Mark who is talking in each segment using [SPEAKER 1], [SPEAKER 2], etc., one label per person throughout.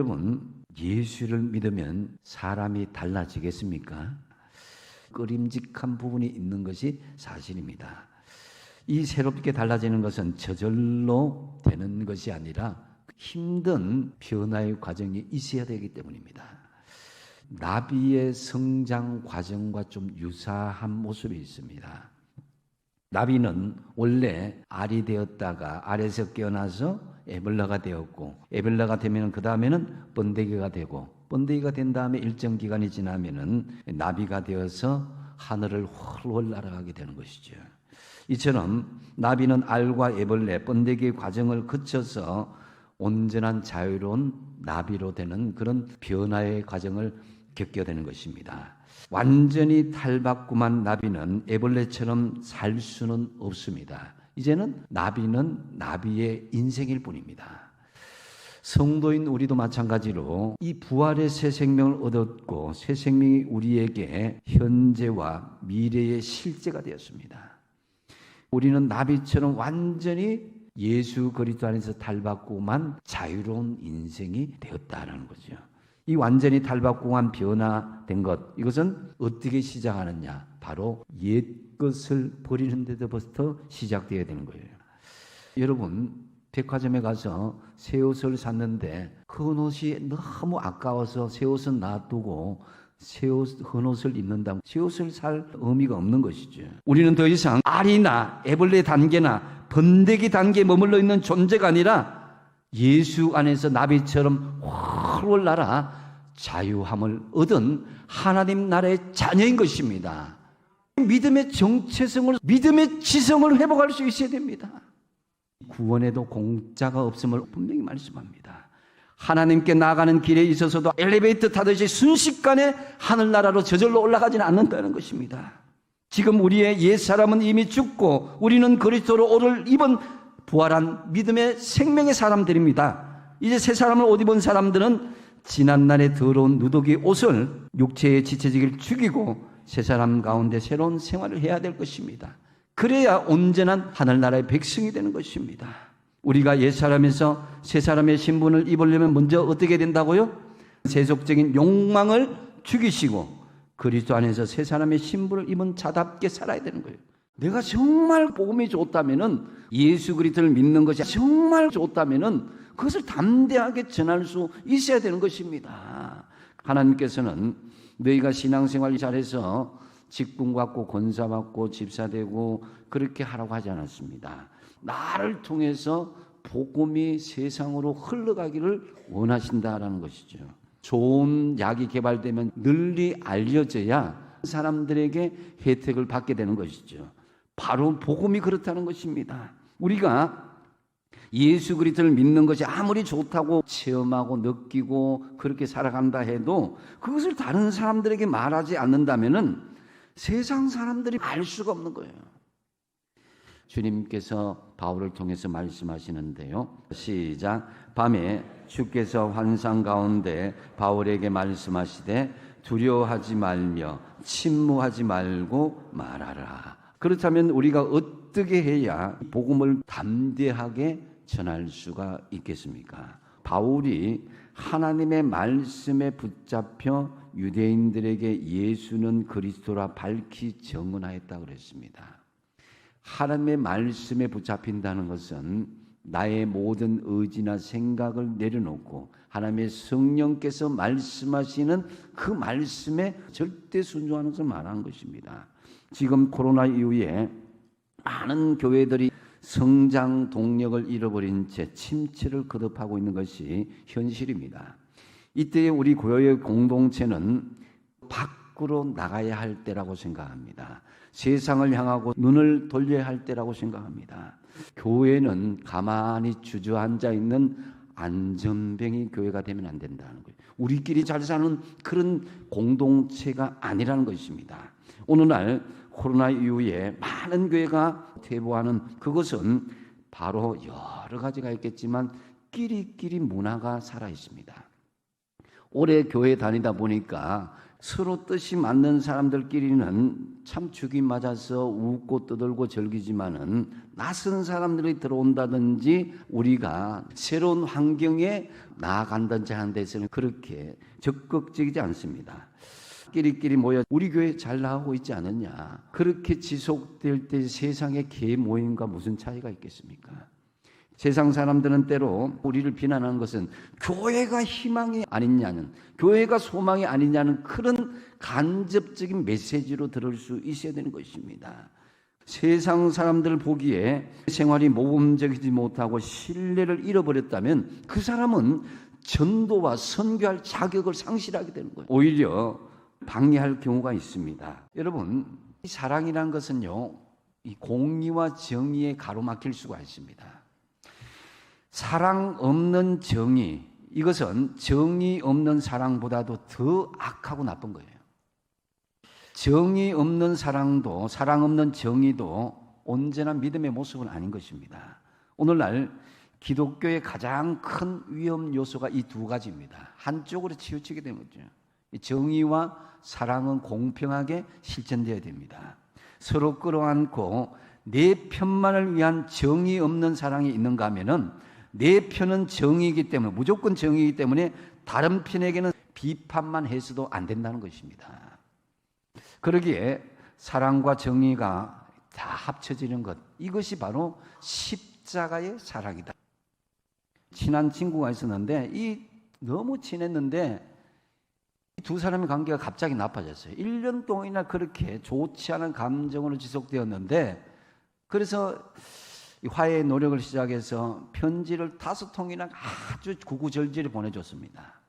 [SPEAKER 1] 여러분, 예수를 믿으면 사람이 달라지겠습니까? 꺼림직한 부분이 있는 것이 사실입니다. 이 새롭게 달라지는 것은 저절로 되는 것이 아니라 힘든 변화의 과정이 있어야 되기 때문입니다. 나비의 성장 과정과 좀 유사한 모습이 있습니다. 나비는 원래 알이 되었다가 알에서 깨어나서 애벌레가 되었고, 애벌레가 되면 그 다음에는 번데기가 되고, 번데기가 된 다음에 일정 기간이 지나면은 나비가 되어서 하늘을 훨훨 날아가게 되는 것이죠. 이처럼 나비는 알과 애벌레, 번데기의 과정을 거쳐서 온전한 자유로운 나비로 되는 그런 변화의 과정을 겪게 되는 것입니다. 완전히 탈바꿈한 나비는 애벌레처럼 살 수는 없습니다. 이제는 나비는 나비의 인생일 뿐입니다. 성도인 우리도 마찬가지로 이 부활의 새 생명을 얻었고, 새 생명이 우리에게 현재와 미래의 실제가 되었습니다. 우리는 나비처럼 완전히 예수 그리스도 안에서 탈바꿈한 자유로운 인생이 되었다는 거죠. 이 완전히 탈바꿈한 변화된 것, 이것은 어떻게 시작하느냐? 바로 옛 것을 버리는 데서부터 시작되어야 되는 거예요. 여러분, 백화점에 가서 새 옷을 샀는데 그 옷이 너무 아까워서 새 옷은 놔두고 헌 옷을 입는다. 새 옷을 살 의미가 없는 것이죠. 우리는 더 이상 알이나 애벌레 단계나 번데기 단계에 머물러 있는 존재가 아니라 예수 안에서 나비처럼 훨훨 날아 자유함을 얻은 하나님 나라의 자녀인 것입니다. 믿음의 정체성을, 믿음의 지성을 회복할 수 있어야 됩니다. 구원에도 공짜가 없음을 분명히 말씀합니다. 하나님께 나아가는 길에 있어서도 엘리베이터 타듯이 순식간에 하늘나라로 저절로 올라가지는 않는다는 것입니다. 지금 우리의 옛사람은 이미 죽고 우리는 그리스도로 옷을 입은 부활한 믿음의 생명의 사람들입니다. 이제 새 사람을 옷 입은 사람들은 지난날의 더러운 누더기 옷을 육체의 지체지기를 죽이고 새 사람 가운데 새로운 생활을 해야 될 것입니다. 그래야 온전한 하늘나라의 백성이 되는 것입니다. 우리가 옛사람에서 새사람의 신분을 입으려면 먼저 어떻게 된다고요? 세속적인 욕망을 죽이시고 그리스도 안에서 새사람의 신분을 입은 자답게 살아야 되는 거예요. 내가 정말 복음이 좋다면은, 예수 그리스도를 믿는 것이 정말 좋다면은 그것을 담대하게 전할 수 있어야 되는 것입니다. 하나님께서는 너희가 신앙생활 잘해서 직분 받고 권사 받고 집사 되고 그렇게 하라고 하지 않았습니다. 나를 통해서 복음이 세상으로 흘러가기를 원하신다라는 것이죠. 좋은 약이 개발되면 널리 알려져야 사람들에게 혜택을 받게 되는 것이죠. 바로 복음이 그렇다는 것입니다. 우리가 예수 그리스도를 믿는 것이 아무리 좋다고 체험하고 느끼고 그렇게 살아간다 해도 그것을 다른 사람들에게 말하지 않는다면은 세상 사람들이 알 수가 없는 거예요. 주님께서 바울을 통해서 말씀하시는데요. 시작. 밤에 주께서 환상 가운데 바울에게 말씀하시되 두려워하지 말며 침묵하지 말고 말하라. 그렇다면 우리가 어떻게 해야 복음을 담대하게 전할 수가 있겠습니까? 바울이 하나님의 말씀에 붙잡혀 유대인들에게 예수는 그리스도라 밝히 증언하였다고 그랬습니다. 하나님의 말씀에 붙잡힌다는 것은 나의 모든 의지나 생각을 내려놓고 하나님의 성령께서 말씀하시는 그 말씀에 절대 순종하는 것을 말하는 것입니다. 지금 코로나 이후에 많은 교회들이 성장 동력을 잃어버린 채 침체를 거듭하고 있는 것이 현실입니다. 이때 우리 교회의 공동체는 밖으로 나가야 할 때라고 생각합니다. 세상을 향하고 눈을 돌려야 할 때라고 생각합니다. 교회는 가만히 주저앉아 있는 안전뱅이 교회가 되면 안 된다는 거예요. 우리끼리 잘 사는 그런 공동체가 아니라는 것입니다. 오늘날 코로나 이후에 많은 교회가 퇴보하는 그것은 바로 여러 가지가 있겠지만 끼리끼리 문화가 살아 있습니다. 오래 교회 다니다 보니까 서로 뜻이 맞는 사람들끼리는 참 죽이 맞아서 웃고 떠들고 즐기지만은 낯선 사람들이 들어온다든지 우리가 새로운 환경에 나아간다든지 하는 데서는 그렇게 적극적이지 않습니다. 끼리끼리 모여 우리 교회 잘 나가고 있지 않느냐, 그렇게 지속될 때 세상의 개 모임과 무슨 차이가 있겠습니까? 세상 사람들은 때로 우리를 비난하는 것은 교회가 희망이 아니냐는, 교회가 소망이 아니냐는 그런 간접적인 메시지로 들을 수 있어야 되는 것입니다. 세상 사람들 보기에 생활이 모범적이지 못하고 신뢰를 잃어버렸다면 그 사람은 전도와 선교할 자격을 상실하게 되는 거예요. 오히려 방해할 경우가 있습니다. 여러분, 이 사랑이란 것은요, 이 공의와 정의에 가로막힐 수가 있습니다. 사랑 없는 정의, 이것은 정의 없는 사랑보다도 더 악하고 나쁜 거예요. 정의 없는 사랑도, 사랑 없는 정의도 언제나 믿음의 모습은 아닌 것입니다. 오늘날 기독교의 가장 큰 위험 요소가 이 두 가지입니다. 한쪽으로 치우치게 되는 거죠. 정의와 사랑은 공평하게 실천되어야 됩니다. 서로 끌어안고 내 편만을 위한 정의 없는 사랑이 있는가 하면은 내 편은 정의이기 때문에, 무조건 정의이기 때문에 다른 편에게는 비판만 해서도 안 된다는 것입니다. 그러기에 사랑과 정의가 다 합쳐지는 것, 이것이 바로 십자가의 사랑이다. 친한 친구가 있었는데 너무 친했는데 두 사람의 관계가 갑자기 나빠졌어요. 1년 동안이나 그렇게 좋지 않은 감정으로 지속되었는데, 그래서 화해의 노력을 시작해서 편지를 5통이나 아주 구구절절히 보내줬습니다.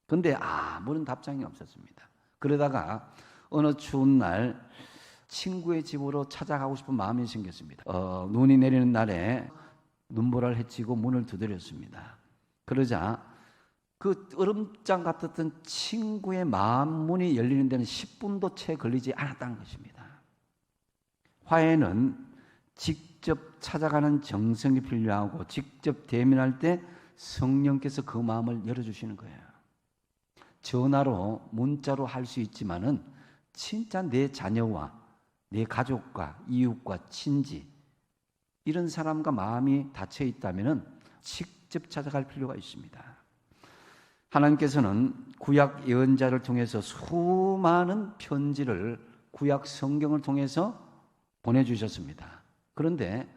[SPEAKER 1] 그런데 아무런 답장이 없었습니다. 그러다가 어느 추운 날 친구의 집으로 찾아가고 싶은 마음이 생겼습니다. 눈이 내리는 날에 눈보라를 헤치고 문을 두드렸습니다. 그러자 그 얼음장 같았던 친구의 마음 문이 열리는 데는 10분도 채 걸리지 않았다는 것입니다. 화해는 직접 찾아가는 정성이 필요하고 직접 대면할 때 성령께서 그 마음을 열어주시는 거예요. 전화로 문자로 할 수 있지만은 진짜 내 자녀와 내 가족과 이웃과 친지, 이런 사람과 마음이 닫혀 있다면은 직접 찾아갈 필요가 있습니다. 하나님께서는 구약 예언자를 통해서 수많은 편지를 구약 성경을 통해서 보내주셨습니다. 그런데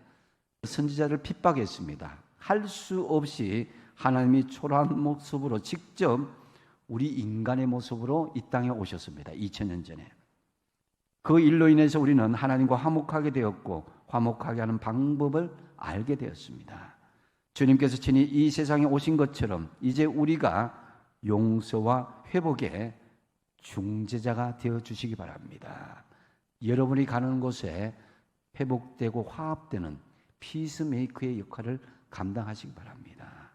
[SPEAKER 1] 선지자를 핍박했습니다. 할 수 없이 하나님이 초라한 모습으로 직접 우리 인간의 모습으로 이 땅에 오셨습니다. 2000년 전에. 그 일로 인해서 우리는 하나님과 화목하게 되었고 화목하게 하는 방법을 알게 되었습니다. 주님께서 친히 이 세상에 오신 것처럼 이제 우리가 용서와 회복의 중재자가 되어주시기 바랍니다. 여러분이 가는 곳에 회복되고 화합되는 피스메이커의 역할을 감당하시기 바랍니다.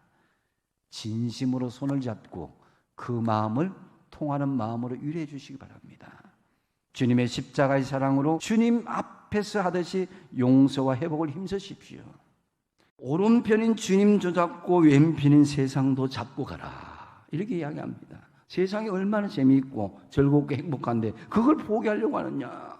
[SPEAKER 1] 진심으로 손을 잡고 그 마음을 통하는 마음으로 위로해 주시기 바랍니다. 주님의 십자가의 사랑으로 주님 앞에서 하듯이 용서와 회복을 힘쓰십시오. 오른편인 주님 잡고 왼편인 세상도 잡고 가라, 이렇게 이야기합니다. 세상이 얼마나 재미있고 즐겁고 행복한데 그걸 포기하려고 하느냐.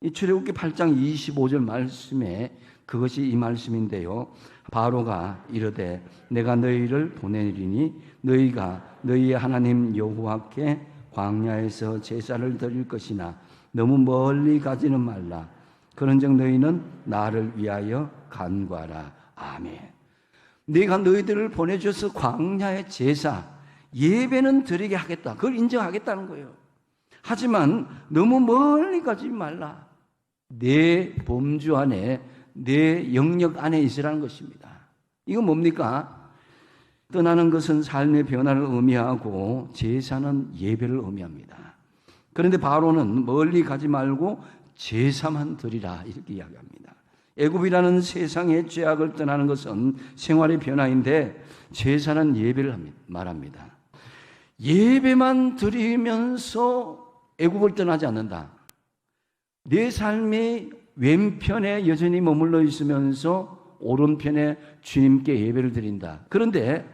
[SPEAKER 1] 이 출애굽기 8장 25절 말씀에 그것이 이 말씀인데요. 바로가 이르되 내가 너희를 보내리니 너희가 너희의 하나님 여호와께 광야에서 제사를 드릴 것이나 너무 멀리 가지는 말라. 그런즉 너희는 나를 위하여 간구하라. 아멘. 내가 너희들을 보내줘서 광야의 제사, 예배는 드리게 하겠다. 그걸 인정하겠다는 거예요. 하지만 너무 멀리 가지 말라. 내 범주 안에, 내 영역 안에 있으라는 것입니다. 이건 뭡니까? 떠나는 것은 삶의 변화를 의미하고 제사는 예배를 의미합니다. 그런데 바로는 멀리 가지 말고 제사만 드리라, 이렇게 이야기합니다. 애굽이라는 세상의 죄악을 떠나는 것은 생활의 변화인데 제사는 예배를 말합니다. 예배만 드리면서 애굽을 떠나지 않는다. 내 삶의 왼편에 여전히 머물러 있으면서 오른편에 주님께 예배를 드린다. 그런데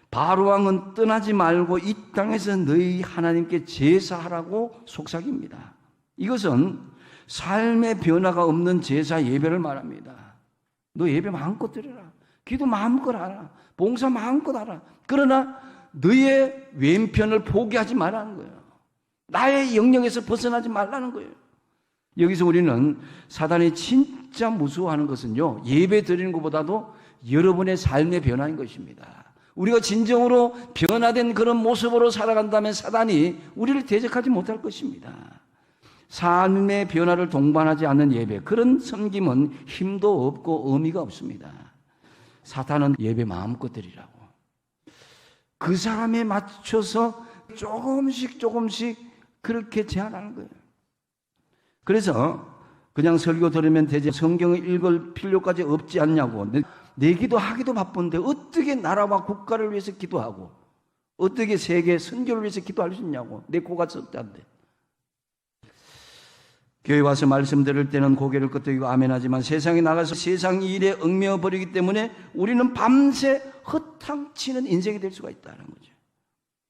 [SPEAKER 1] 바로왕은 떠나지 말고 이 땅에서 너희 하나님께 제사하라고 속삭입니다. 이것은 삶의 변화가 없는 제사 예배를 말합니다. 너 예배 마음껏 드려라. 기도 마음껏 하라. 봉사 마음껏 하라. 그러나 너의 왼편을 포기하지 말라는 거예요. 나의 영역에서 벗어나지 말라는 거예요. 여기서 우리는 사단이 진짜 무서워하는 것은요, 예배 드리는 것보다도 여러분의 삶의 변화인 것입니다. 우리가 진정으로 변화된 그런 모습으로 살아간다면 사단이 우리를 대적하지 못할 것입니다. 삶의 변화를 동반하지 않는 예배, 그런 섬김은 힘도 없고 의미가 없습니다. 사탄은 예배 마음껏 드리라고, 그 사람에 맞춰서 조금씩 그렇게 제한하는 거예요. 그래서 그냥 설교 들으면 되지 성경을 읽을 필요까지 없지 않냐고, 내 기도하기도 바쁜데 어떻게 나라와 국가를 위해서 기도하고 어떻게 세계 선교를 위해서 기도할 수 있냐고, 내 코가 썩다는데. 교회 와서 말씀 들을 때는 고개를 끄덕이고 아멘하지만 세상에 나가서 세상 일에 얽매여 버리기 때문에 우리는 밤새 허탕치는 인생이 될 수가 있다는 거죠.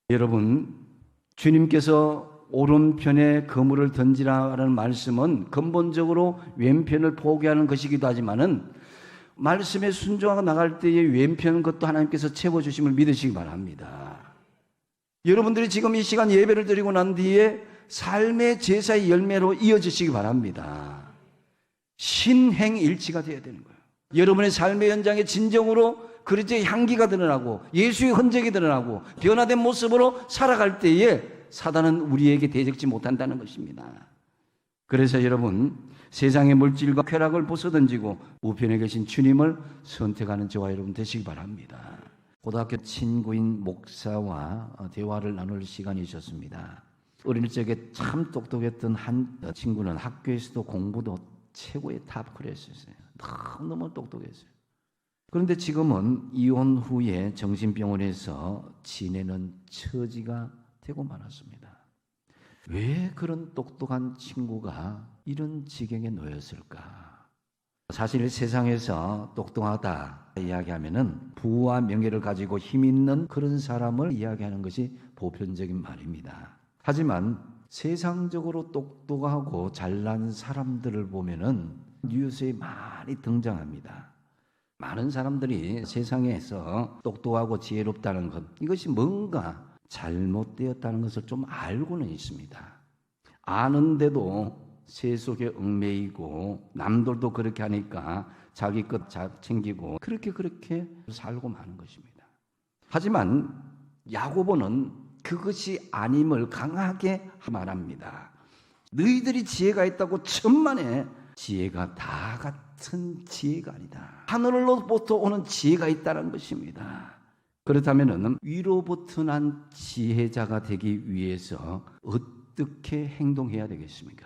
[SPEAKER 1] 여러분, 주님께서 오른편에 그물을 던지라는 말씀은 근본적으로 왼편을 포기하는 것이기도 하지만은 말씀에 순종하고 나갈 때의 왼편 것도 하나님께서 채워주심을 믿으시기 바랍니다. 여러분들이 지금 이 시간 예배를 드리고 난 뒤에 삶의 제사의 열매로 이어지시기 바랍니다. 신행일치가 되어야 되는 거예요. 여러분의 삶의 현장에 진정으로 그리스도의 향기가 드러나고 예수의 흔적이 드러나고 변화된 모습으로 살아갈 때에 사단은 우리에게 대적지 못한다는 것입니다. 그래서 여러분, 세상의 물질과 쾌락을 벗어던지고 우편에 계신 주님을 선택하는 저와 여러분 되시기 바랍니다. 고등학교 친구인 목사와 대화를 나눌 시간이 있었습니다. 어릴 적에 참 똑똑했던 한 친구는 학교에서도 공부도 최고의 탑 클래스였어요. 너무 똑똑했어요. 그런데 지금은 이혼 후에 정신병원에서 지내는 처지가 되고 말았습니다. 왜 그런 똑똑한 친구가 이런 지경에 놓였을까? 사실 세상에서 똑똑하다 이야기하면은 부와 명예를 가지고 힘 있는 그런 사람을 이야기하는 것이 보편적인 말입니다. 하지만 세상적으로 똑똑하고 잘난 사람들을 보면은 뉴스에 많이 등장합니다. 많은 사람들이 세상에서 똑똑하고 지혜롭다는 것, 이것이 뭔가 잘못되었다는 것을 좀 알고는 있습니다. 아는데도 세속에 얽매이고 남들도 그렇게 하니까 자기 것 챙기고 그렇게 살고 마는 것입니다. 하지만 야고보는 그것이 아님을 강하게 말합니다. 너희들이 지혜가 있다고 천만에 지혜가 다 같은 지혜가 아니다. 하늘로부터 오는 지혜가 있다는 것입니다. 그렇다면 위로부터 난 지혜자가 되기 위해서 어떻게 행동해야 되겠습니까?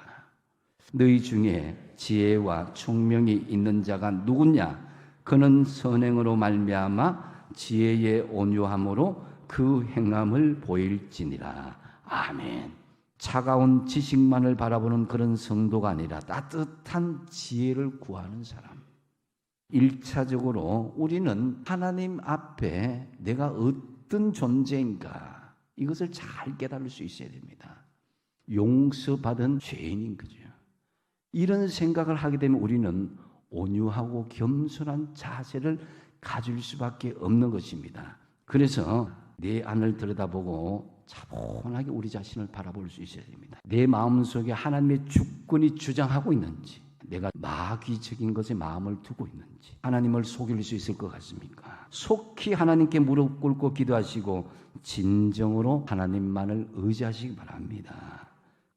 [SPEAKER 1] 너희 중에 지혜와 총명이 있는 자가 누구냐? 그는 선행으로 말미암아 지혜의 온유함으로 그 행함을 보일지니라. 아멘. 차가운 지식만을 바라보는 그런 성도가 아니라 따뜻한 지혜를 구하는 사람. 1차적으로 우리는 하나님 앞에 내가 어떤 존재인가, 이것을 잘 깨달을 수 있어야 됩니다. 용서받은 죄인인 거죠. 이런 생각을 하게 되면 우리는 온유하고 겸손한 자세를 가질 수밖에 없는 것입니다. 그래서 내 안을 들여다보고 차분하게 우리 자신을 바라볼 수 있어야 됩니다. 내 마음속에 하나님의 주권이 주장하고 있는지, 내가 마귀적인 것에 마음을 두고 있는지, 하나님을 속일 수 있을 것 같습니까? 속히 하나님께 무릎 꿇고 기도하시고 진정으로 하나님만을 의지하시기 바랍니다.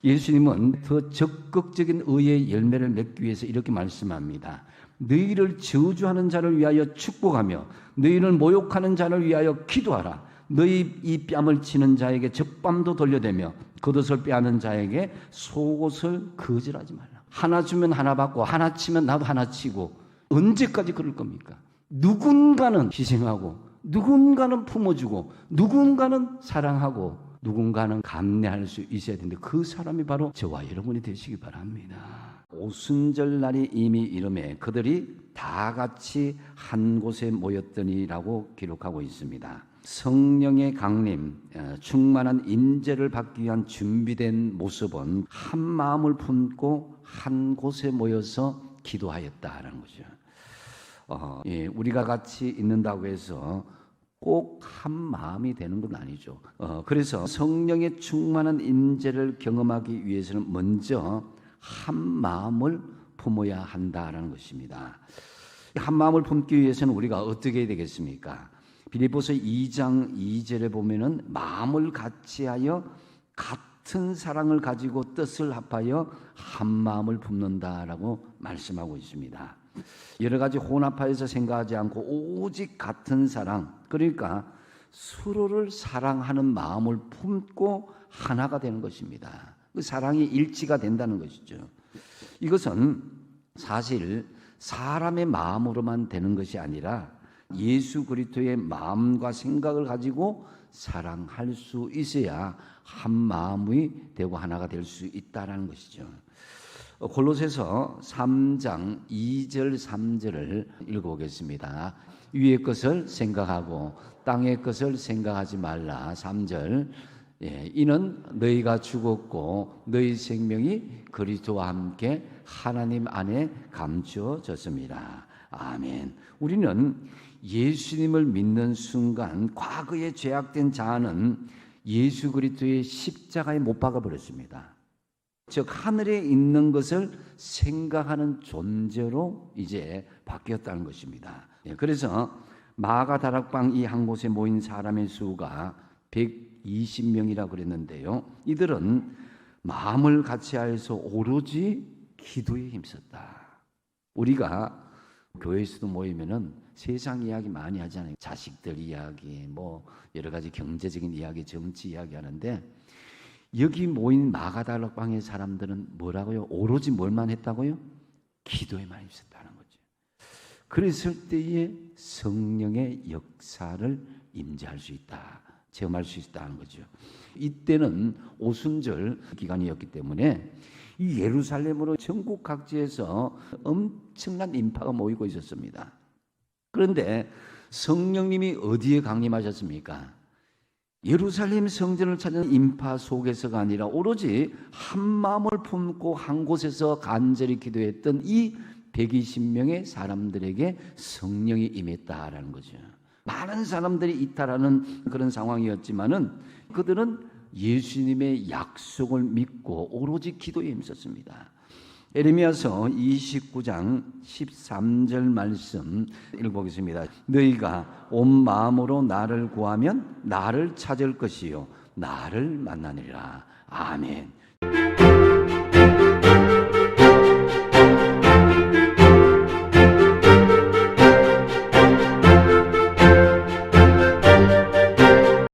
[SPEAKER 1] 예수님은 더 적극적인 의의 열매를 맺기 위해서 이렇게 말씀합니다. 너희를 저주하는 자를 위하여 축복하며 너희를 모욕하는 자를 위하여 기도하라. 너희 이 뺨을 치는 자에게 적밤도 돌려대며 겉옷을 빼앗는 자에게 속옷을 거절하지 말라. 하나 주면 하나 받고 하나 치면 나도 하나 치고 언제까지 그럴 겁니까? 누군가는 희생하고 누군가는 품어주고 누군가는 사랑하고 누군가는 감내할 수 있어야 되는데 그 사람이 바로 저와 여러분이 되시기 바랍니다. 오순절 날이 이미 이름에 그들이 다 같이 한 곳에 모였더니라고 기록하고 있습니다. 성령의 강림, 충만한 인재를 받기 위한 준비된 모습은 한 마음을 품고 한 곳에 모여서 기도하였다라는 거죠. 우리가 같이 있는다고 해서 꼭 한 마음이 되는 건 아니죠. 그래서 성령의 충만한 인재를 경험하기 위해서는 먼저 한 마음을 품어야 한다라는 것입니다. 한 마음을 품기 위해서는 우리가 어떻게 해야 되겠습니까? 빌립보서 2장 2절에 보면은 마음을 같이하여 같은 사랑을 가지고 뜻을 합하여 한 마음을 품는다라고 말씀하고 있습니다. 여러 가지 혼합하여서 생각하지 않고 오직 같은 사랑, 그러니까 서로를 사랑하는 마음을 품고 하나가 되는 것입니다. 그 사랑이 일치가 된다는 것이죠. 이것은 사실 사람의 마음으로만 되는 것이 아니라 예수 그리스도의 마음과 생각을 가지고 사랑할 수 있어야 한 마음이 되고 하나가 될 수 있다는 것이죠. 골로새서 3장 2절 3절을 읽어보겠습니다. 위의 것을 생각하고 땅의 것을 생각하지 말라. 3절 이는 너희가 죽었고 너희 생명이 그리스도와 함께 하나님 안에 감추어졌습니다. 아멘. 우리는 예수님을 믿는 순간 과거에 죄악된 자아는 예수 그리스도의 십자가에 못 박아 버렸습니다. 즉 하늘에 있는 것을 생각하는 존재로 이제 바뀌었다는 것입니다. 그래서 마가 다락방 이 한 곳에 모인 사람의 수가 120명이라 그랬는데요. 이들은 마음을 같이하여서 오로지 기도에 힘썼다. 우리가 교회에서도 모이면은 세상 이야기 많이 하잖아요. 자식들 이야기, 뭐 여러 가지 경제적인 이야기, 정치 이야기 하는데 여기 모인 마가다락방의 사람들은 뭐라고요? 오로지 뭘만 했다고요? 기도에만 힘썼다는 거죠. 그랬을 때에 성령의 역사를 임재할 수 있다, 체험할 수 있다는 거죠. 이때는 오순절 기간이었기 때문에 이 예루살렘으로 전국 각지에서 엄청난 인파가 모이고 있었습니다. 그런데 성령님이 어디에 강림하셨습니까? 예루살렘 성전을 찾은 인파 속에서가 아니라 오로지 한 마음을 품고 한 곳에서 간절히 기도했던 이 120명의 사람들에게 성령이 임했다라는 거죠. 많은 사람들이 이탈하는 그런 상황이었지만은 그들은 예수님의 약속을 믿고 오로지 기도에 힘썼습니다. 에레미야서 29장 13절 말씀 읽어보겠습니다. 너희가 온 마음으로 나를 구하면 나를 찾을 것이요 나를 만나리라. 아멘.